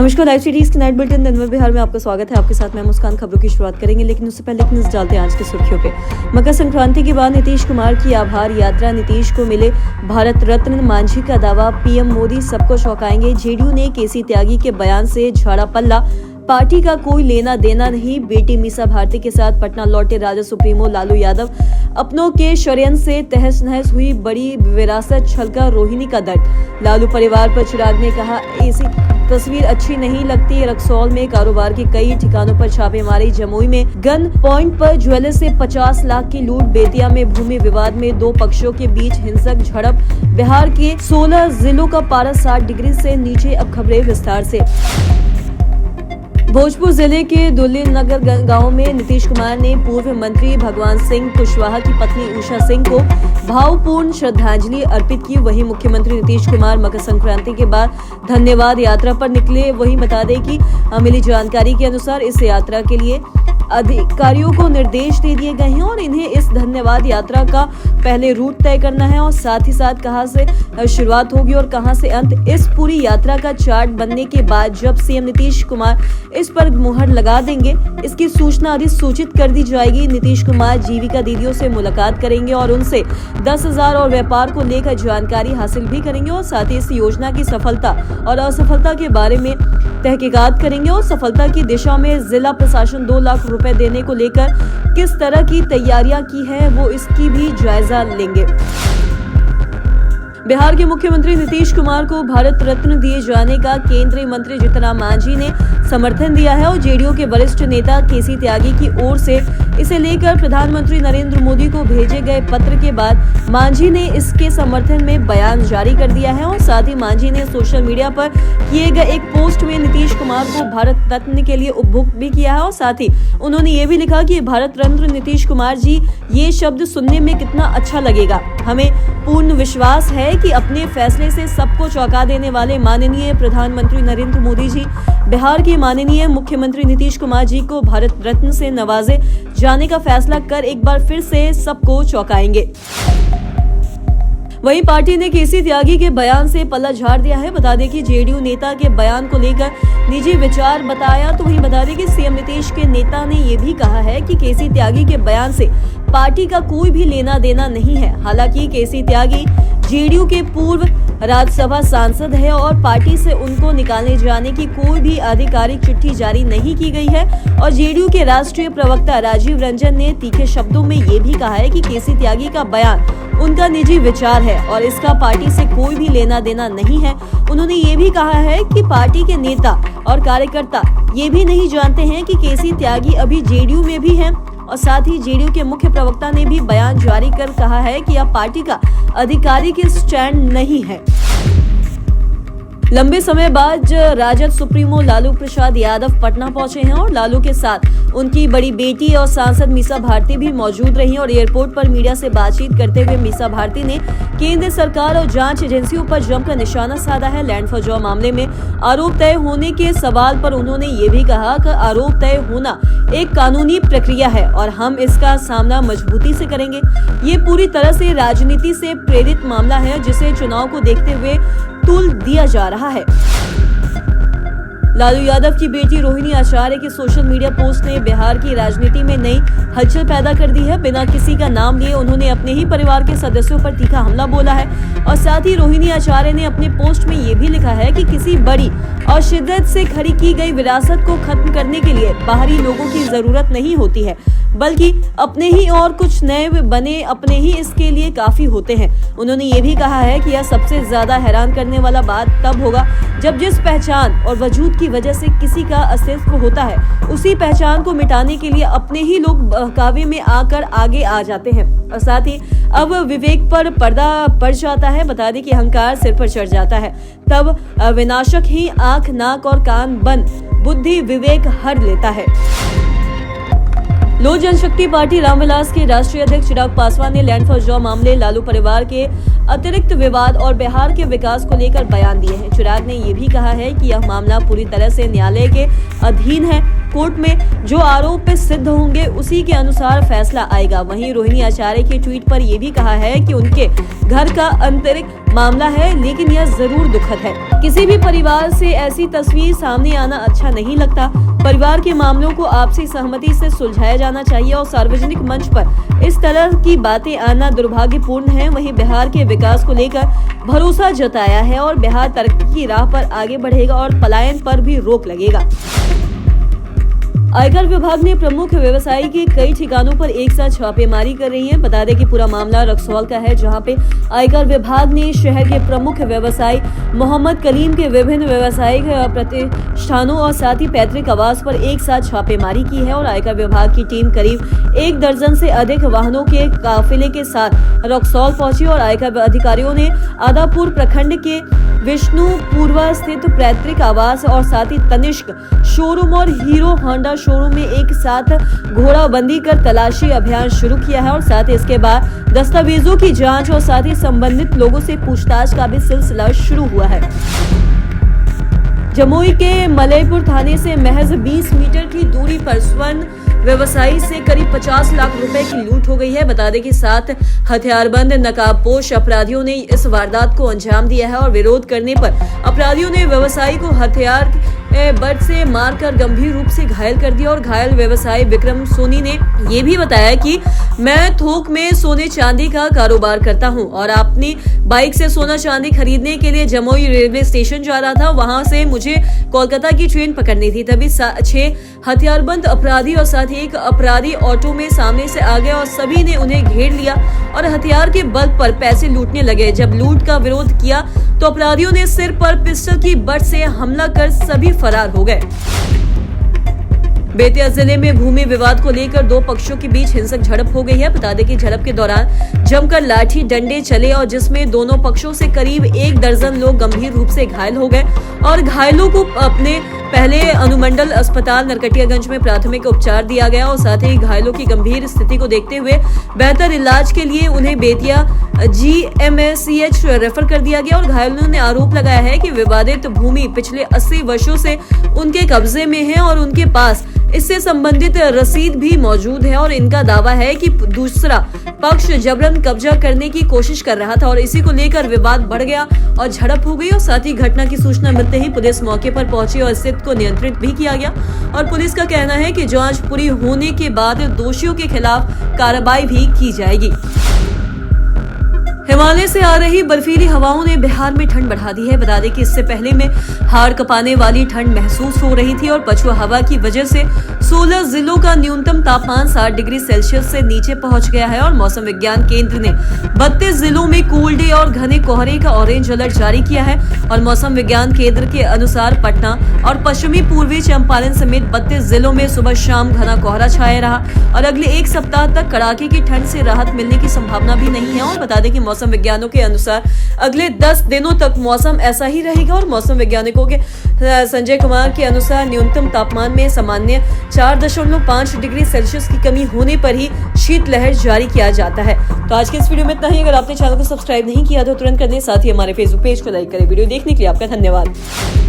नमस्कार, live cities के night bulletin दिन में बिहार में आपका स्वागत है। आपके साथ मैं मुस्कान। खबरों की शुरुआत करेंगे, लेकिन उससे पहले एक नजर डालते हैं आज की सुर्खियों पे। मकर संक्रांति के बाद नीतीश कुमार की आभार यात्रा, नीतीश को मिले भारत रत्न, मांझी का दावा, पीएम मोदी सबको चौंकाएंगे। जेडीयू ने केसी त्यागी के बयान से झाड़ा पल्ला, पार्टी का कोई लेना देना नहीं। बेटी मीसा भारती के साथ पटना लौटे राजद सुप्रीमो लालू यादव, अपनों के षड्यंत्र से तहस नहस हुई बड़ी विरासत, छलका रोहिणी का दर्द। लालू परिवार पर चिराग ने कहा, ऐसी तस्वीर अच्छी नहीं लगती। रक्सौल में कारोबार के कई ठिकानों पर छापेमारी, जमुई में गन पॉइंट पर ज्वेलर से 50 लाख की लूट, बेतिया में भूमि विवाद में दो पक्षों के बीच हिंसक झड़प। बिहार के 16 जिलों का पारा 60 डिग्री से नीचे। अब खबरें विस्तार से। भोजपुर जिले के दुल्ली नगर गांव में नीतीश कुमार ने पूर्व मंत्री भगवान सिंह कुशवाहा की पत्नी उषा सिंह को भावपूर्ण श्रद्धांजलि अर्पित की। वहीं मुख्यमंत्री नीतीश कुमार मकर संक्रांति के बाद धन्यवाद यात्रा पर निकले। वहीं बता दें कि मिली जानकारी के अनुसार इस यात्रा के लिए अधिकारियों को निर्देश दे दिए गए हैं और इन्हें इस धन्यवाद यात्रा का पहले रूट तय करना है और साथ ही साथ कहां से शुरुआत होगी और कहां से अंत। इस पूरी यात्रा का चार्ट बनने के बाद जब सीएम नीतीश कुमार इस पर मुहर लगा देंगे, इसकी सूचना अधिसूचित कर दी जाएगी। नीतीश कुमार जीविका दीदियों से मुलाकात करेंगे और उनसे 10,000 और व्यापार को लेकर जानकारी हासिल भी करेंगे और साथ ही इस योजना की सफलता और असफलता के बारे में तहकीकात करेंगे और सफलता की दिशा में जिला प्रशासन 2 लाख रुपए देने को लेकर किस तरह की तैयारियां की है, वो इसकी भी जायजा लेंगे। बिहार के मुख्यमंत्री नीतीश कुमार को भारत रत्न दिए जाने का केंद्रीय मंत्री जीतन राम मांझी ने समर्थन दिया है और जेडीयू के वरिष्ठ नेता केसी त्यागी की ओर से इसे लेकर प्रधानमंत्री नरेंद्र मोदी को भेजे गए पत्र के बाद मांझी ने इसके समर्थन में बयान जारी कर दिया है और साथ ही मांझी ने सोशल मीडिया पर किए गए एक पोस्ट में नीतीश कुमार को भारत रत्न के लिए उपभोग भी किया है और साथ ही उन्होंने ये भी लिखा कि भारत रत्न नीतीश कुमार जी, ये शब्द सुनने में कितना अच्छा लगेगा। हमें पूर्ण विश्वास है कि अपने फैसले से सबको चौंका देने वाले माननीय प्रधानमंत्री नरेंद्र मोदी जी बिहार के माननीय मुख्यमंत्री नीतीश कुमार जी को भारत रत्न से नवाजे जाने का फैसला कर एक बार फिर से सबको चौंकाएंगे। वहीं पार्टी ने केसी त्यागी के बयान से पल्ला झाड़ दिया है। बता दें कि जेडीयू नेता के बयान को लेकर निजी विचार बताया, तो वहीं बता दें कि सीएम नीतीश के नेता ने ये भी कहा है कि केसी त्यागी के बयान से पार्टी का कोई भी लेना देना नहीं है। हालांकि केसी त्यागी जेडीयू के पूर्व राज्यसभा सांसद है और पार्टी से उनको निकाले जाने की कोई भी आधिकारिक चिट्ठी जारी नहीं की गई है और जेडीयू के राष्ट्रीय प्रवक्ता राजीव रंजन ने तीखे शब्दों में ये भी कहा है कि केसी त्यागी का बयान उनका निजी विचार है और इसका पार्टी से कोई भी लेना देना नहीं है। उन्होंने ये भी कहा है कि पार्टी के नेता और कार्यकर्ता ये भी नहीं जानते हैं कि केसी त्यागी अभी जेडीयू में भी हैं और साथ ही जेडीयू के मुख्य प्रवक्ता ने भी बयान जारी कर कहा है कि अब पार्टी का आधिकारिक स्टैंड नहीं है। लंबे समय बाद राजद सुप्रीमो लालू प्रसाद यादव पटना पहुंचे हैं और लालू के साथ उनकी बड़ी बेटी और सांसद मीसा भारती भी मौजूद रही और एयरपोर्ट पर मीडिया से बातचीत करते हुए मीसा भारती ने केंद्र सरकार और जांच एजेंसियों पर जमकर निशाना साधा है। लैंड फॉर जॉब मामले में आरोप तय होने के सवाल पर उन्होंने ये भी कहा कि आरोप तय होना एक कानूनी प्रक्रिया है और हम इसका सामना मजबूती से करेंगे। ये पूरी तरह से राजनीति से प्रेरित मामला है जिसे चुनाव को देखते हुए तुल दिया जा रहा है। लालू यादव की बेटी रोहिणी आचार्य की सोशल मीडिया पोस्ट ने बिहार की राजनीति में नई हलचल पैदा कर दी है। बिना किसी का नाम लिए उन्होंने अपने ही परिवार के सदस्यों पर तीखा हमला बोला है और साथ ही रोहिणी आचार्य ने अपने पोस्ट में ये भी लिखा है कि किसी बड़ी और शिद्दत से खड़ी की गई विरासत को खत्म करने के लिए बाहरी लोगों की जरूरत नहीं होती है, बल्कि अपने ही और कुछ नए बने अपने ही इसके लिए काफी होते हैं। उन्होंने ये भी कहा है कि यह सबसे ज्यादा हैरान करने वाला बात तब होगा जब जिस पहचान और वजूद की वजह से किसी का अस्तित्व होता है, उसी पहचान को मिटाने के लिए अपने ही लोग बहकावे में आकर आगे आ जाते हैं और साथ ही अब विवेक पर पर्दा पड़ जाता है। बता दें कि अहंकार सिर पर चढ़ जाता है, तब विनाशक ही आंख, नाक और कान बन बुद्धि विवेक हर लेता है। लोक जनशक्ति पार्टी रामविलास के राष्ट्रीय अध्यक्ष चिराग पासवान ने लैंड फॉर जॉब मामले, लालू परिवार के अतिरिक्त विवाद और बिहार के विकास को लेकर बयान दिए हैं। चिराग ने ये भी कहा है कि यह मामला पूरी तरह से न्यायालय के अधीन है। कोर्ट में जो आरोप सिद्ध होंगे उसी के अनुसार फैसला आएगा। वहीं रोहिणी आचार्य के ट्वीट पर यह भी कहा है कि उनके घर का आंतरिक मामला है, लेकिन यह जरूर दुखद है। किसी भी परिवार से ऐसी तस्वीर सामने आना अच्छा नहीं लगता। परिवार के मामलों को आपसी सहमति से सुलझाया जाना चाहिए और सार्वजनिक मंच पर इस तरह की बातें आना दुर्भाग्यपूर्ण है। वहीं बिहार के विकास को लेकर भरोसा जताया है और बिहार तरक्की की राह पर आगे बढ़ेगा और पलायन पर भी रोक लगेगा। आयकर विभाग ने प्रमुख व्यवसायी के कई ठिकानों पर एक साथ छापेमारी कर रही है। बता दें कि पूरा मामला रक्सौल का है, जहां पे आयकर विभाग ने शहर के प्रमुख व्यवसायी मोहम्मद कलीम के विभिन्न व्यावसायिक प्रतिष्ठानों और साथ ही पैतृक आवास पर एक साथ छापेमारी की है। और आयकर विभाग की टीम करीब 1 दर्जन से अधिक वाहनों के काफिले के साथ रक्सौल पहुंची और आयकर अधिकारियों ने आदापुर प्रखंड के विष्णुपुरवा स्थित पैतृक आवास और साथ ही तनिष्क शोरूम और हीरो होंडा शोरूम में एक साथ घोड़ाबंदी कर तलाशी अभियान शुरू किया है। और साथ ही इसके बाद दस्तावेजों की जांच और साथ ही संबंधित लोगों से पूछताछ का भी सिलसिला शुरू हुआ है। जमुई के मलयपुर थाने से महज 20 मीटर की दूरी पर स्वर्ण व्यवसायी से करीब 50 लाख रुपए की लूट हो गई है। बता दें कि 7 हथियारबंद नकाबपोश अपराधियों ने इस वारदात को अंजाम दिया है और विरोध करने पर अपराधियों ने व्यवसायी को हथियार बट से मारकर गंभीर रूप से घायल कर दिया। और घायल व्यवसायी विक्रम सोनी ने ये भी बताया कि मैं थोक में सोने चांदी का कारोबार करता हूं और अपनी बाइक से सोना चांदी खरीदने के लिए जमुई रेलवे स्टेशन जा रहा था। वहां से मुझे कोलकाता की ट्रेन पकड़नी थी। तभी 6 हथियारबंद अपराधी और साथ ही एक अपराधी ऑटो में सामने से आ गए और सभी ने उन्हें घेर लिया और हथियार के बल पर पैसे लूटने लगे। जब लूट का विरोध किया तो अपराधियों ने सिर पर पिस्टल की बट से हमला कर सभी फरार हो गए। बेतिया जिले में भूमि विवाद को लेकर 2 पक्षों के बीच हिंसक झड़प हो गई है। बता दें कि झड़प के दौरान जमकर लाठी डंडे चले और जिसमें दोनों पक्षों से करीब 1 दर्जन लोग गंभीर रूप से घायल हो गए और घायलों को अपने पहले अनुमंडल अस्पताल नरकटियागंज में प्राथमिक उपचार दिया गया और साथ ही घायलों की गंभीर स्थिति को देखते हुए बेहतर इलाज के लिए उन्हें बेतिया GMCH रेफर कर दिया गया। और घायलों ने आरोप लगाया है कि विवादित भूमि पिछले 80 वर्षों से उनके कब्जे में है और उनके पास इससे संबंधित रसीद भी मौजूद है। और इनका दावा है कि दूसरा पक्ष जबरन कब्जा करने की कोशिश कर रहा था और इसी को लेकर विवाद बढ़ गया और झड़प हो गई। और साथ ही घटना की सूचना मिलते ही पुलिस मौके पर पहुंची और स्थिति को नियंत्रित भी किया गया। और पुलिस का कहना है कि जांच पूरी होने के बाद दोषियों के खिलाफ कार्रवाई भी की जाएगी। हिमालय से आ रही बर्फीली हवाओं ने बिहार में ठंड बढ़ा दी है। बता दें कि इससे पहले में हाड़ कपाने वाली ठंड महसूस हो रही थी और पछुआ हवा की वजह से 16 जिलों का न्यूनतम तापमान 60 डिग्री सेल्सियस से नीचे पहुंच गया है। और मौसम विज्ञान केंद्र ने 32 जिलों में कोल्ड डे और घने कोहरे का ऑरेंज अलर्ट जारी किया है। और मौसम विज्ञान केंद्र के अनुसार पटना और पश्चिमी पूर्वी चंपारण समेत 32 जिलों में सुबह शाम घना कोहरा छाया रहा और अगले 1 सप्ताह तक कड़ाके की ठंड से राहत मिलने की संभावना भी नहीं है। और बता दें कि मौसम वैज्ञानिकों के अनुसार अगले 10 दिनों तक मौसम ऐसा ही रहेगा। और मौसम वैज्ञानिकों के संजय कुमार के अनुसार न्यूनतम तापमान में सामान्य 4.5 डिग्री सेल्सियस की कमी होने पर ही शीतलहर जारी किया जाता है। तो आज के इस वीडियो में इतना ही। अगर आपने चैनल को सब्सक्राइब नहीं किया तो तुरंत कर दें, साथ ही हमारे फेसबुक पेज को लाइक करें। वीडियो देखने के लिए आपका धन्यवाद।